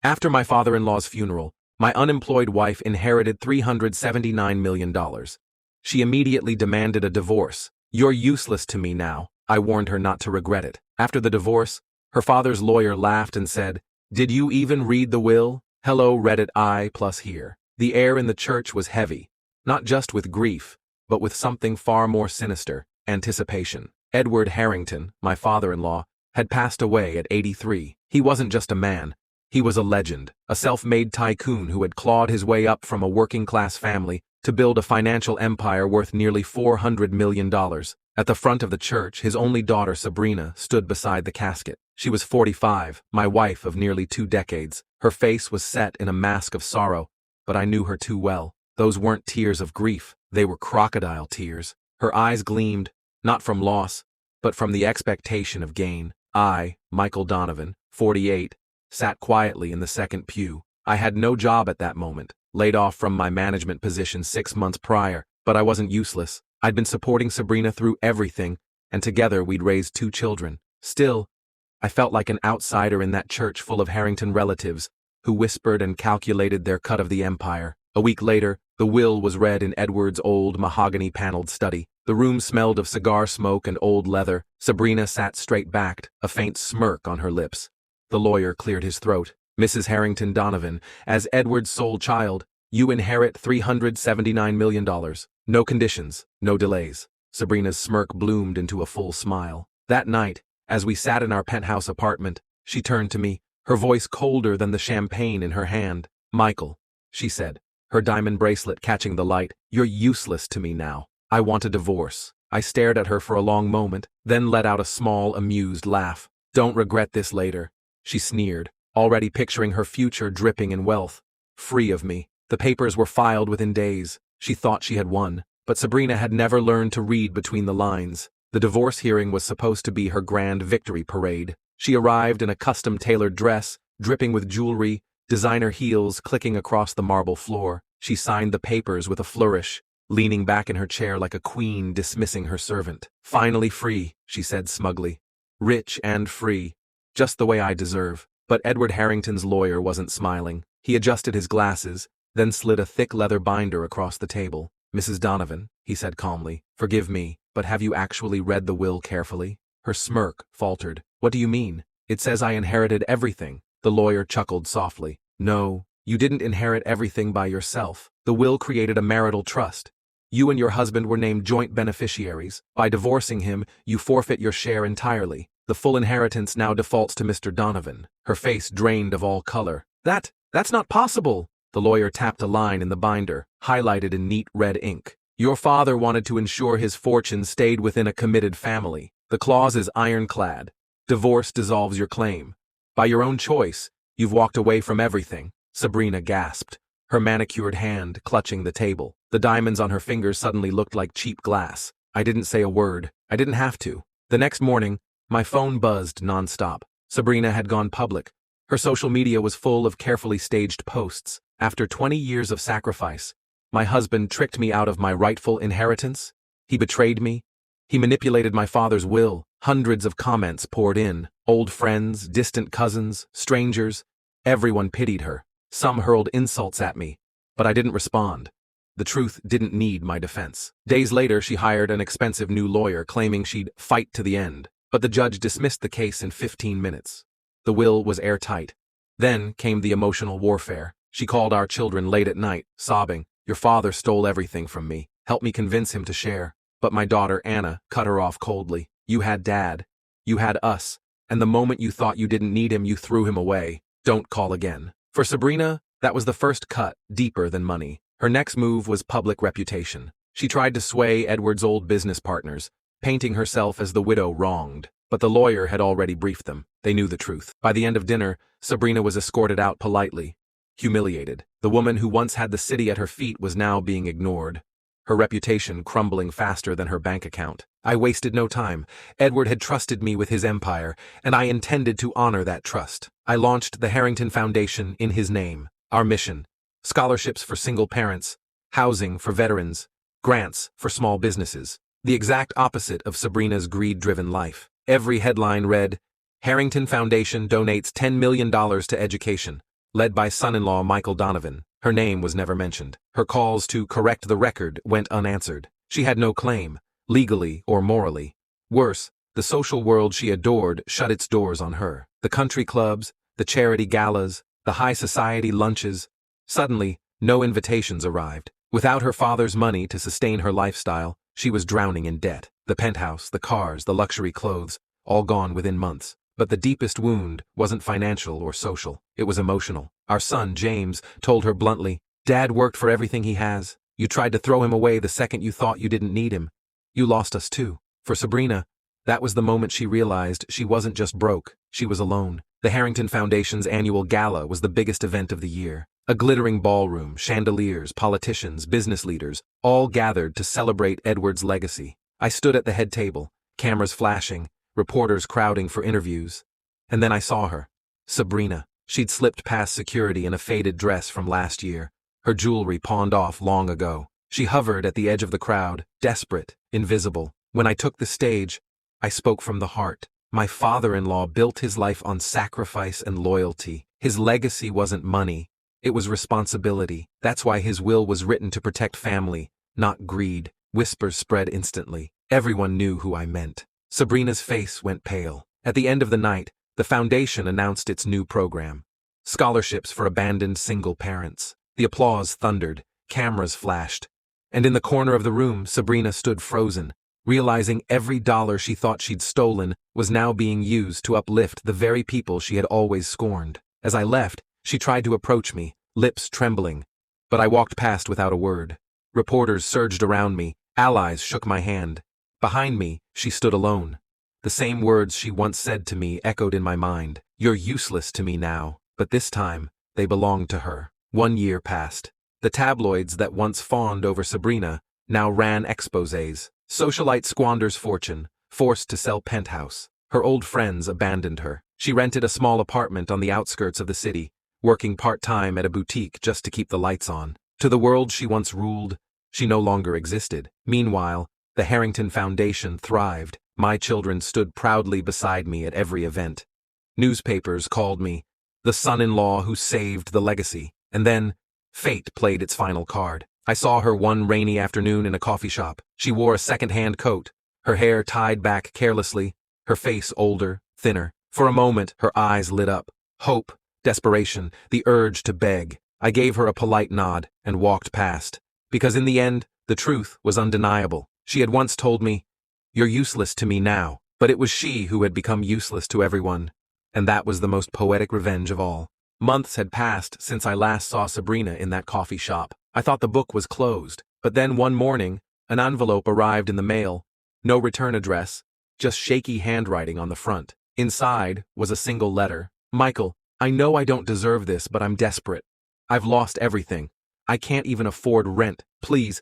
After my father-in-law's funeral, my unemployed wife inherited $379 million. She immediately demanded a divorce. "You're useless to me now," I warned her not to regret it. After the divorce, her father's lawyer laughed and said, "Did you even read the will?" Hello, Reddit I plus here. The air in the church was heavy, not just with grief, but with something far more sinister, anticipation. Edward Harrington, my father-in-law, had passed away at 83. He wasn't just a man. He was a legend, a self-made tycoon who had clawed his way up from a working-class family to build a financial empire worth nearly $400 million. At the front of the church, his only daughter, Sabrina, stood beside the casket. She was 45, my wife of nearly 2 decades. Her face was set in a mask of sorrow, but I knew her too well. Those weren't tears of grief, they were crocodile tears. Her eyes gleamed, not from loss, but from the expectation of gain. I, Michael Donovan, 48, sat quietly in the second pew. I had no job at that moment, laid off from my management position 6 months prior, but I wasn't useless. I'd been supporting Sabrina through everything, and together we'd raised 2 children. Still, I felt like an outsider in that church full of Harrington relatives who whispered and calculated their cut of the empire. A week later, the will was read in Edward's old mahogany-paneled study. The room smelled of cigar smoke and old leather. Sabrina sat straight-backed, a faint smirk on her lips. The lawyer cleared his throat. "Mrs. Harrington Donovan, as Edward's sole child, you inherit $379 million. No conditions, no delays." Sabrina's smirk bloomed into a full smile. That night, as we sat in our penthouse apartment, she turned to me, her voice colder than the champagne in her hand. "Michael," she said, her diamond bracelet catching the light, "you're useless to me now. I want a divorce." I stared at her for a long moment, then let out a small, amused laugh. "Don't regret this later," she sneered, already picturing her future dripping in wealth. Free of me. The papers were filed within days. She thought she had won, but Sabrina had never learned to read between the lines. The divorce hearing was supposed to be her grand victory parade. She arrived in a custom-tailored dress, dripping with jewelry, designer heels clicking across the marble floor. She signed the papers with a flourish, leaning back in her chair like a queen dismissing her servant. "Finally free," she said smugly. "Rich and free. Just the way I deserve." But Edward Harrington's lawyer wasn't smiling. He adjusted his glasses, then slid a thick leather binder across the table. "Mrs. Donovan," he said calmly, "forgive me, but have you actually read the will carefully?" Her smirk faltered. "What do you mean? It says I inherited everything." The lawyer chuckled softly. "No, you didn't inherit everything by yourself. The will created a marital trust. You and your husband were named joint beneficiaries. By divorcing him, you forfeit your share entirely. The full inheritance now defaults to Mr. Donovan." Her face drained of all color. That's not possible." The lawyer tapped a line in the binder, highlighted in neat red ink. "Your father wanted to ensure his fortune stayed within a committed family. The clause is ironclad. Divorce dissolves your claim. By your own choice, you've walked away from everything." Sabrina gasped, her manicured hand clutching the table. The diamonds on her fingers suddenly looked like cheap glass. I didn't say a word. I didn't have to. The next morning, my phone buzzed nonstop. Sabrina had gone public. Her social media was full of carefully staged posts. "After 20 years of sacrifice, my husband tricked me out of my rightful inheritance. He betrayed me. He manipulated my father's will." Hundreds of comments poured in. Old friends, distant cousins, strangers. Everyone pitied her. Some hurled insults at me, but I didn't respond. The truth didn't need my defense. Days later, she hired an expensive new lawyer claiming she'd fight to the end, but the judge dismissed the case in 15 minutes. The will was airtight. Then came the emotional warfare. She called our children late at night, sobbing, "Your father stole everything from me. Help me convince him to share." But my daughter Anna cut her off coldly. "You had Dad. You had us. And the moment you thought you didn't need him, you threw him away. Don't call again." For Sabrina, that was the first cut, deeper than money. Her next move was public reputation. She tried to sway Edward's old business partners, painting herself as the widow wronged. But the lawyer had already briefed them. They knew the truth. By the end of dinner, Sabrina was escorted out politely, humiliated. The woman who once had the city at her feet was now being ignored, her reputation crumbling faster than her bank account. I wasted no time. Edward had trusted me with his empire, and I intended to honor that trust. I launched the Harrington Foundation in his name. Our mission: scholarships for single parents, housing for veterans, grants for small businesses. The exact opposite of Sabrina's greed-driven life. Every headline read, "Harrington Foundation donates $10 million to education." led by son-in-law Michael Donovan. Her name was never mentioned. Her calls to correct the record went unanswered. She had no claim, legally or morally. Worse, the social world she adored shut its doors on her. The country clubs, the charity galas, the high society lunches. Suddenly, no invitations arrived. Without her father's money to sustain her lifestyle, she was drowning in debt. The penthouse, the cars, the luxury clothes, all gone within months. But the deepest wound wasn't financial or social. It was emotional. Our son, James, told her bluntly, "Dad worked for everything he has. You tried to throw him away the second you thought you didn't need him. You lost us too." For Sabrina, that was the moment she realized she wasn't just broke, she was alone. The Harrington Foundation's annual gala was the biggest event of the year. A glittering ballroom, chandeliers, politicians, business leaders, all gathered to celebrate Edward's legacy. I stood at the head table, cameras flashing, reporters crowding for interviews. And then I saw her. Sabrina. She'd slipped past security in a faded dress from last year, her jewelry pawned off long ago. She hovered at the edge of the crowd, desperate, invisible. When I took the stage, I spoke from the heart. My father-in-law built his life on sacrifice and loyalty. His legacy wasn't money. It was responsibility. That's why his will was written to protect family, not greed. Whispers spread instantly. Everyone knew who I meant. Sabrina's face went pale. At the end of the night, the foundation announced its new program. Scholarships for abandoned single parents. The applause thundered, cameras flashed. And in the corner of the room, Sabrina stood frozen, realizing every dollar she thought she'd stolen was now being used to uplift the very people she had always scorned. As I left, she tried to approach me, lips trembling. But I walked past without a word. Reporters surged around me, allies shook my hand. Behind me, she stood alone. The same words she once said to me echoed in my mind. "You're useless to me now." But this time, they belonged to her. 1 year passed. The tabloids that once fawned over Sabrina now ran exposés. Socialite squanders fortune, forced to sell penthouse. Her old friends abandoned her. She rented a small apartment on the outskirts of the city, working part-time at a boutique just to keep the lights on. To the world she once ruled, she no longer existed. Meanwhile, the Harrington Foundation thrived. My children stood proudly beside me at every event. Newspapers called me the son-in-law who saved the legacy. And then, fate played its final card. I saw her one rainy afternoon in a coffee shop. She wore a second-hand coat, her hair tied back carelessly, her face older, thinner. For a moment, her eyes lit up. Hope, desperation, the urge to beg. I gave her a polite nod and walked past. Because in the end, the truth was undeniable. She had once told me, "You're useless to me now." But it was she who had become useless to everyone. And that was the most poetic revenge of all. Months had passed since I last saw Sabrina in that coffee shop. I thought the book was closed. But then one morning, an envelope arrived in the mail. No return address, just shaky handwriting on the front. Inside was a single letter. "Michael, I know I don't deserve this, but I'm desperate. I've lost everything. I can't even afford rent. Please,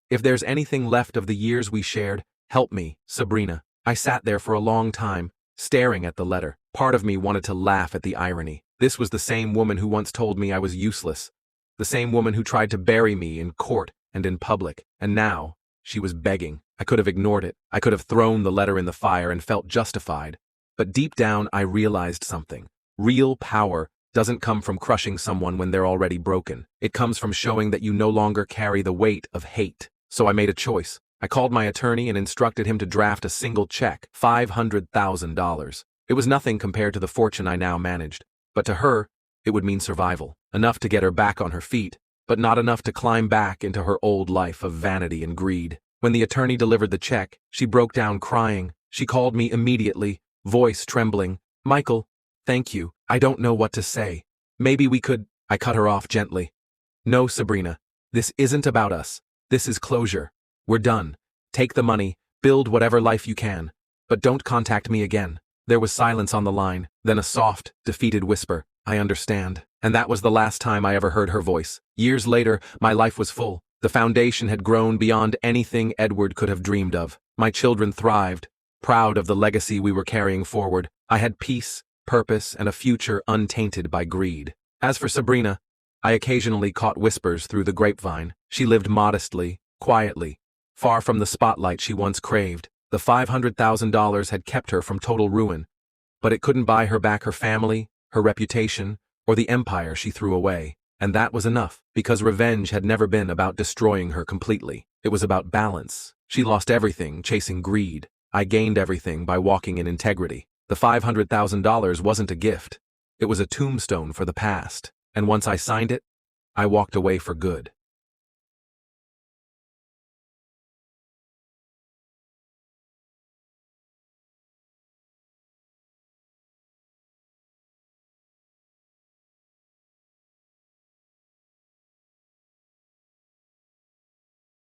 if there's anything left of the years we shared, help me, Sabrina." I sat there for a long time, staring at the letter. Part of me wanted to laugh at the irony. This was the same woman who once told me I was useless. The same woman who tried to bury me in court and in public. And now, she was begging. I could have ignored it. I could have thrown the letter in the fire and felt justified. But deep down, I realized something. Real power doesn't come from crushing someone when they're already broken. It comes from showing that you no longer carry the weight of hate. So I made a choice. I called my attorney and instructed him to draft a single check, $500,000. It was nothing compared to the fortune I now managed. But to her, it would mean survival. Enough to get her back on her feet, but not enough to climb back into her old life of vanity and greed. When the attorney delivered the check, she broke down crying. She called me immediately, voice trembling. "Michael, thank you. I don't know what to say. Maybe we could—" I cut her off gently. "No, Sabrina. This isn't about us. This is closure. We're done. Take the money, build whatever life you can. But don't contact me again." There was silence on the line, then a soft, defeated whisper. "I understand." And that was the last time I ever heard her voice. Years later, my life was full. The foundation had grown beyond anything Edward could have dreamed of. My children thrived, proud of the legacy we were carrying forward. I had peace, purpose, and a future untainted by greed. As for Sabrina, I occasionally caught whispers through the grapevine. She lived modestly, quietly, far from the spotlight she once craved. The $500,000 had kept her from total ruin, but it couldn't buy her back her family, her reputation, or the empire she threw away. And that was enough, because revenge had never been about destroying her completely. It was about balance. She lost everything chasing greed. I gained everything by walking in integrity. The $500,000 wasn't a gift. It was a tombstone for the past. And once I signed it, I walked away for good.